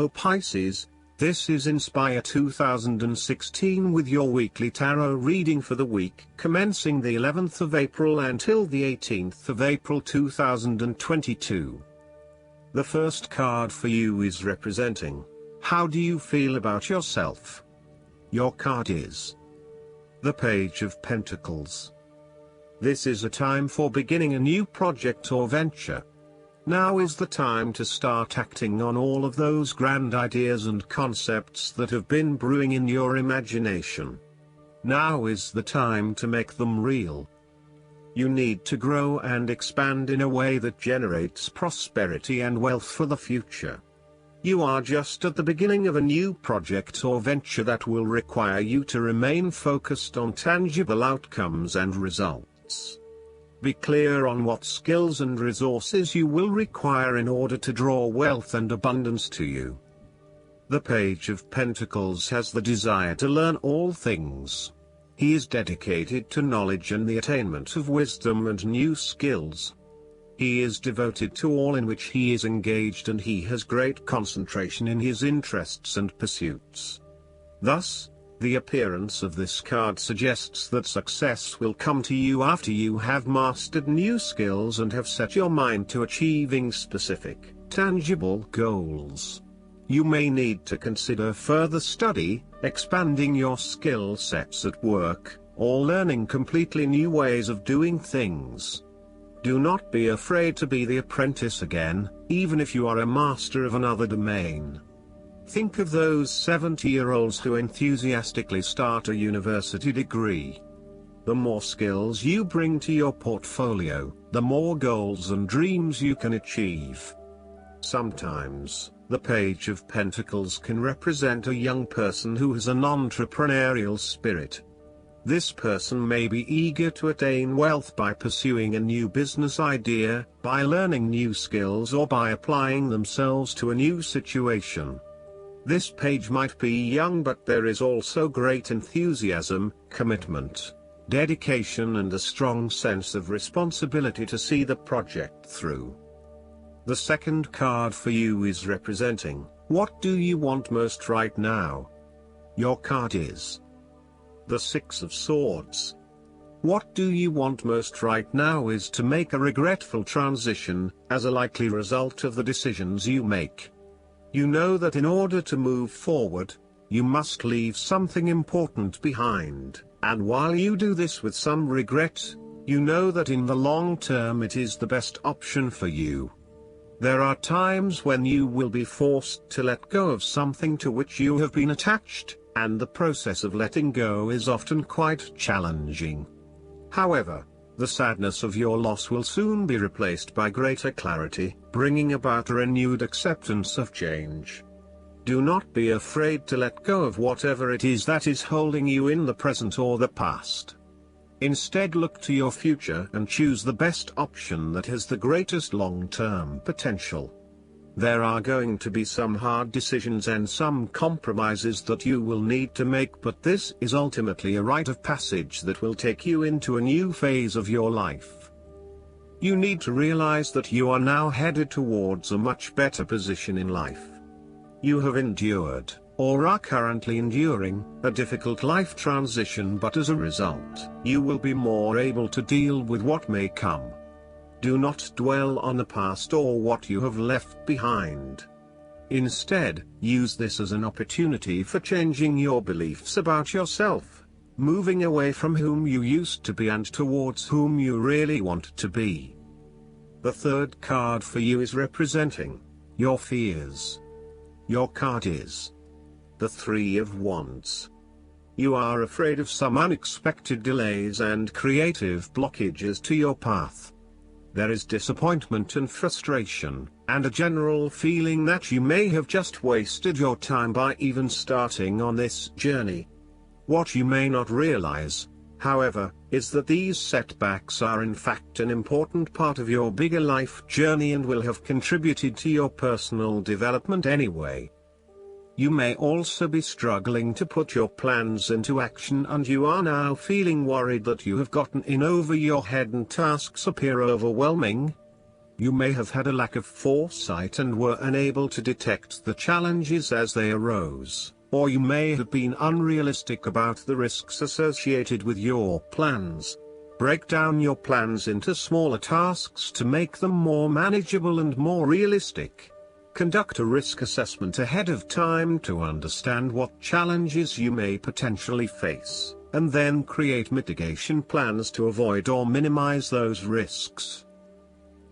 Hello Pisces, this is Inspire 2016 with your weekly tarot reading for the week commencing the 11th of April until the 18th of April 2022. The first card for you is representing, how do you feel about yourself? Your card is the Page of Pentacles. This is a time for beginning a new project or venture. Now is the time to start acting on all of those grand ideas and concepts that have been brewing in your imagination. Now is the time to make them real. You need to grow and expand in a way that generates prosperity and wealth for the future. You are just at the beginning of a new project or venture that will require you to remain focused on tangible outcomes and results. Be clear on what skills and resources you will require in order to draw wealth and abundance to you. The Page of Pentacles has the desire to learn all things. He is dedicated to knowledge and the attainment of wisdom and new skills. He is devoted to all in which he is engaged, and he has great concentration in his interests and pursuits. Thus, the appearance of this card suggests that success will come to you after you have mastered new skills and have set your mind to achieving specific, tangible goals. You may need to consider further study, expanding your skill sets at work, or learning completely new ways of doing things. Do not be afraid to be the apprentice again, even if you are a master of another domain. Think of those 70-year-olds who enthusiastically start a university degree. The more skills you bring to your portfolio, the more goals and dreams you can achieve. Sometimes, the Page of Pentacles can represent a young person who has an entrepreneurial spirit. This person may be eager to attain wealth by pursuing a new business idea, by learning new skills, or by applying themselves to a new situation. This page might be young, but there is also great enthusiasm, commitment, dedication, and a strong sense of responsibility to see the project through. The second card for you is representing, what do you want most right now? Your card is the Six of Swords. What do you want most right now is to make a regretful transition, as a likely result of the decisions you make. You know that in order to move forward, you must leave something important behind, and while you do this with some regret, you know that in the long term it is the best option for you. There are times when you will be forced to let go of something to which you have been attached, and the process of letting go is often quite challenging. However, the sadness of your loss will soon be replaced by greater clarity, bringing about a renewed acceptance of change. Do not be afraid to let go of whatever it is that is holding you in the present or the past. Instead, look to your future and choose the best option that has the greatest long-term potential. There are going to be some hard decisions and some compromises that you will need to make, but this is ultimately a rite of passage that will take you into a new phase of your life. You need to realize that you are now headed towards a much better position in life. You have endured, or are currently enduring, a difficult life transition, but as a result, you will be more able to deal with what may come. Do not dwell on the past or what you have left behind. Instead, use this as an opportunity for changing your beliefs about yourself, moving away from whom you used to be and towards whom you really want to be. The third card for you is representing your fears. Your card is the Three of Wands. You are afraid of some unexpected delays and creative blockages to your path. There is disappointment and frustration, and a general feeling that you may have just wasted your time by even starting on this journey. What you may not realize, however, is that these setbacks are in fact an important part of your bigger life journey and will have contributed to your personal development anyway. You may also be struggling to put your plans into action, and you are now feeling worried that you have gotten in over your head and tasks appear overwhelming. You may have had a lack of foresight and were unable to detect the challenges as they arose, or you may have been unrealistic about the risks associated with your plans. Break down your plans into smaller tasks to make them more manageable and more realistic. Conduct a risk assessment ahead of time to understand what challenges you may potentially face, and then create mitigation plans to avoid or minimize those risks.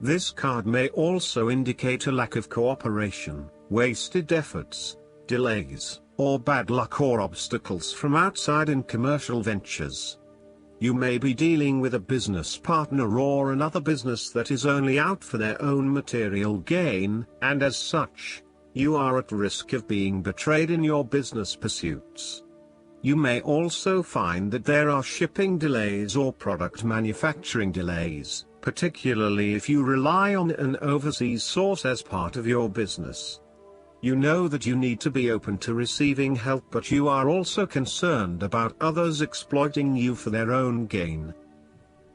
This card may also indicate a lack of cooperation, wasted efforts, delays, or bad luck or obstacles from outside in commercial ventures. You may be dealing with a business partner or another business that is only out for their own material gain, and as such, you are at risk of being betrayed in your business pursuits. You may also find that there are shipping delays or product manufacturing delays, particularly if you rely on an overseas source as part of your business. You know that you need to be open to receiving help, but you are also concerned about others exploiting you for their own gain.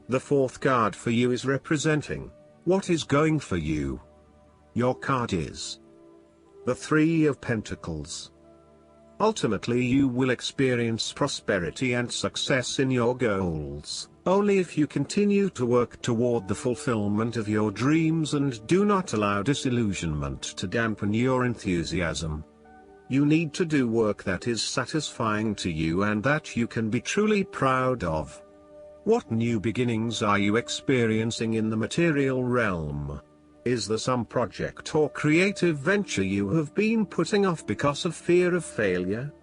The fourth card for you is representing what is going for you. Your card is the Three of Pentacles. Ultimately, you will experience prosperity and success in your goals, only if you continue to work toward the fulfillment of your dreams and do not allow disillusionment to dampen your enthusiasm. You need to do work that is satisfying to you and that you can be truly proud of. What new beginnings are you experiencing in the material realm? Is there some project or creative venture you have been putting off because of fear of failure?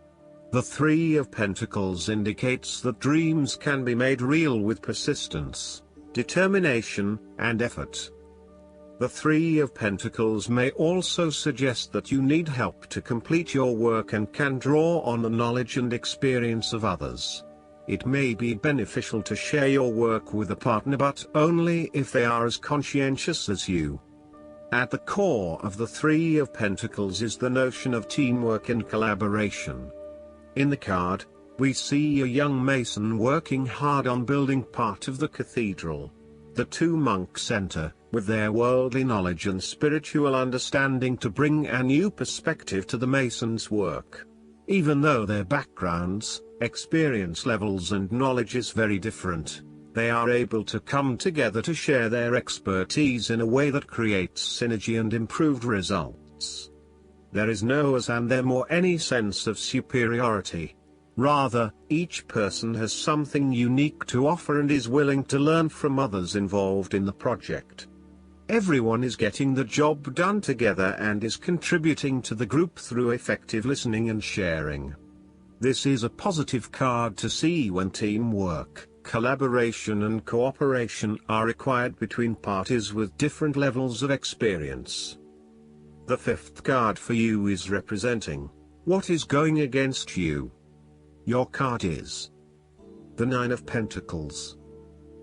The Three of Pentacles indicates that dreams can be made real with persistence, determination, and effort. The Three of Pentacles may also suggest that you need help to complete your work and can draw on the knowledge and experience of others. It may be beneficial to share your work with a partner, but only if they are as conscientious as you. At the core of the Three of Pentacles is the notion of teamwork and collaboration. In the card, we see a young mason working hard on building part of the cathedral. The two monks enter, with their worldly knowledge and spiritual understanding, to bring a new perspective to the mason's work. Even though their backgrounds, experience levels and knowledge is very different, they are able to come together to share their expertise in a way that creates synergy and improved results. There is no us and them or any sense of superiority. Rather, each person has something unique to offer and is willing to learn from others involved in the project. Everyone is getting the job done together and is contributing to the group through effective listening and sharing. This is a positive card to see when teamwork, collaboration and cooperation are required between parties with different levels of experience. The fifth card for you is representing what is going against you. Your card is the Nine of Pentacles.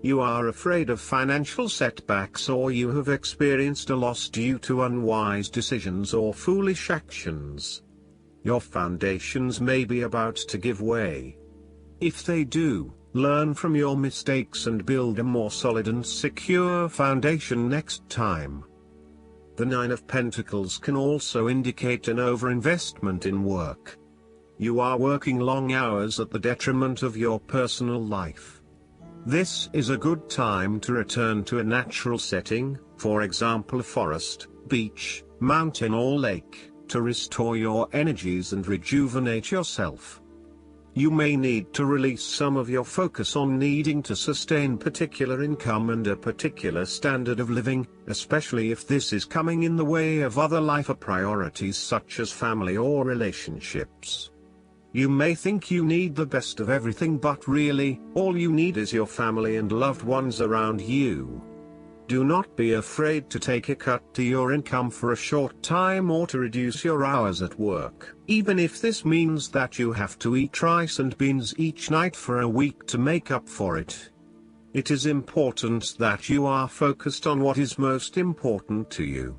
You are afraid of financial setbacks, or you have experienced a loss due to unwise decisions or foolish actions. Your foundations may be about to give way. If they do, learn from your mistakes and build a more solid and secure foundation next time. The Nine of Pentacles can also indicate an overinvestment in work. You are working long hours at the detriment of your personal life. This is a good time to return to a natural setting, for example a forest, beach, mountain or lake, to restore your energies and rejuvenate yourself. You may need to release some of your focus on needing to sustain particular income and a particular standard of living, especially if this is coming in the way of other life priorities such as family or relationships. You may think you need the best of everything, but really, all you need is your family and loved ones around you. Do not be afraid to take a cut to your income for a short time or to reduce your hours at work, even if this means that you have to eat rice and beans each night for a week to make up for it. It is important that you are focused on what is most important to you.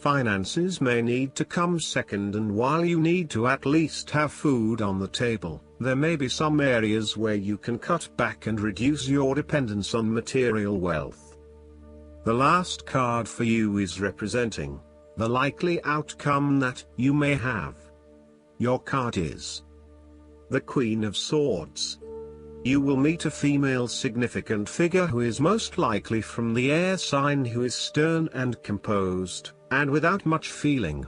Finances may need to come second, and while you need to at least have food on the table, there may be some areas where you can cut back and reduce your dependence on material wealth. The last card for you is representing the likely outcome that you may have. Your card is the Queen of Swords. You will meet a female significant figure who is most likely from the air sign, who is stern and composed, and without much feeling.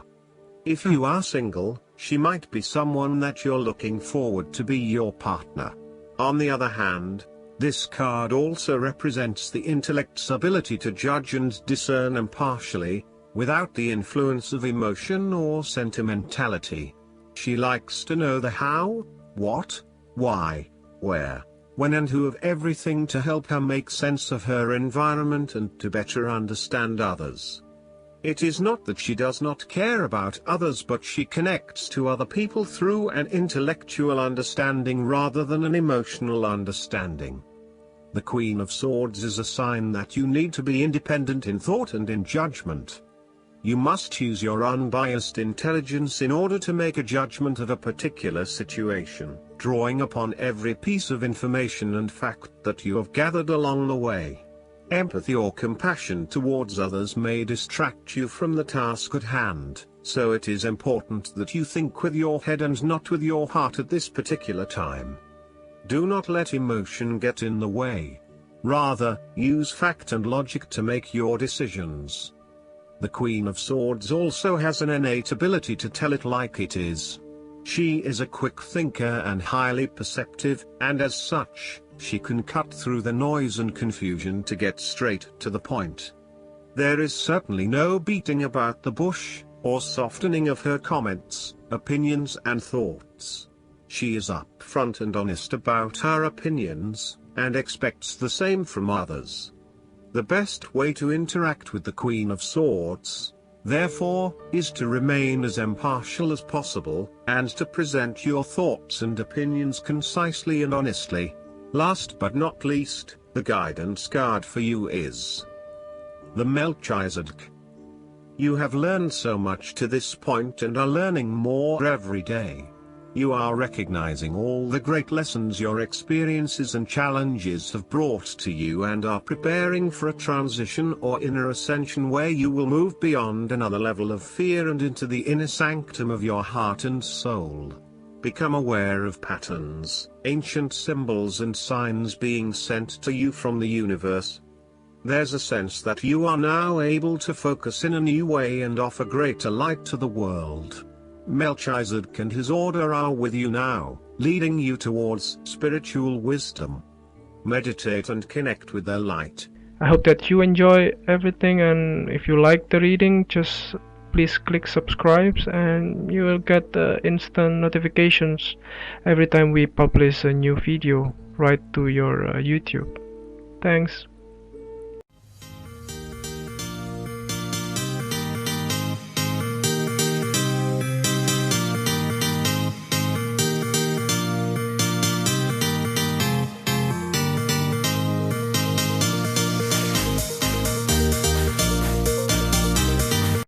If you are single, she might be someone that you're looking forward to be your partner. On the other hand, this card also represents the intellect's ability to judge and discern impartially, without the influence of emotion or sentimentality. She likes to know the how, what, why, where, when and who of everything to help her make sense of her environment and to better understand others. It is not that she does not care about others, but she connects to other people through an intellectual understanding rather than an emotional understanding. The Queen of Swords is a sign that you need to be independent in thought and in judgment. You must use your unbiased intelligence in order to make a judgment of a particular situation, drawing upon every piece of information and fact that you have gathered along the way. Empathy or compassion towards others may distract you from the task at hand, so it is important that you think with your head and not with your heart at this particular time. Do not let emotion get in the way. Rather, use fact and logic to make your decisions. The Queen of Swords also has an innate ability to tell it like it is. She is a quick thinker and highly perceptive, and as such, she can cut through the noise and confusion to get straight to the point. There is certainly no beating about the bush, or softening of her comments, opinions and thoughts. She is upfront and honest about her opinions, and expects the same from others. The best way to interact with the Queen of Swords, therefore, is to remain as impartial as possible, and to present your thoughts and opinions concisely and honestly. Last but not least, the guidance card for you is the Melchizedek. You have learned so much to this point and are learning more every day. You are recognizing all the great lessons your experiences and challenges have brought to you, and are preparing for a transition or inner ascension where you will move beyond another level of fear and into the inner sanctum of your heart and soul. Become aware of patterns, ancient symbols and signs being sent to you from the universe. There's a sense that you are now able to focus in a new way and offer greater light to the world. Melchizedek and his order are with you now, leading you towards spiritual wisdom. Meditate and connect with their light. I hope that you enjoy everything, and if you like the reading, just please click subscribe and you will get instant notifications every time we publish a new video right to your YouTube. Thanks.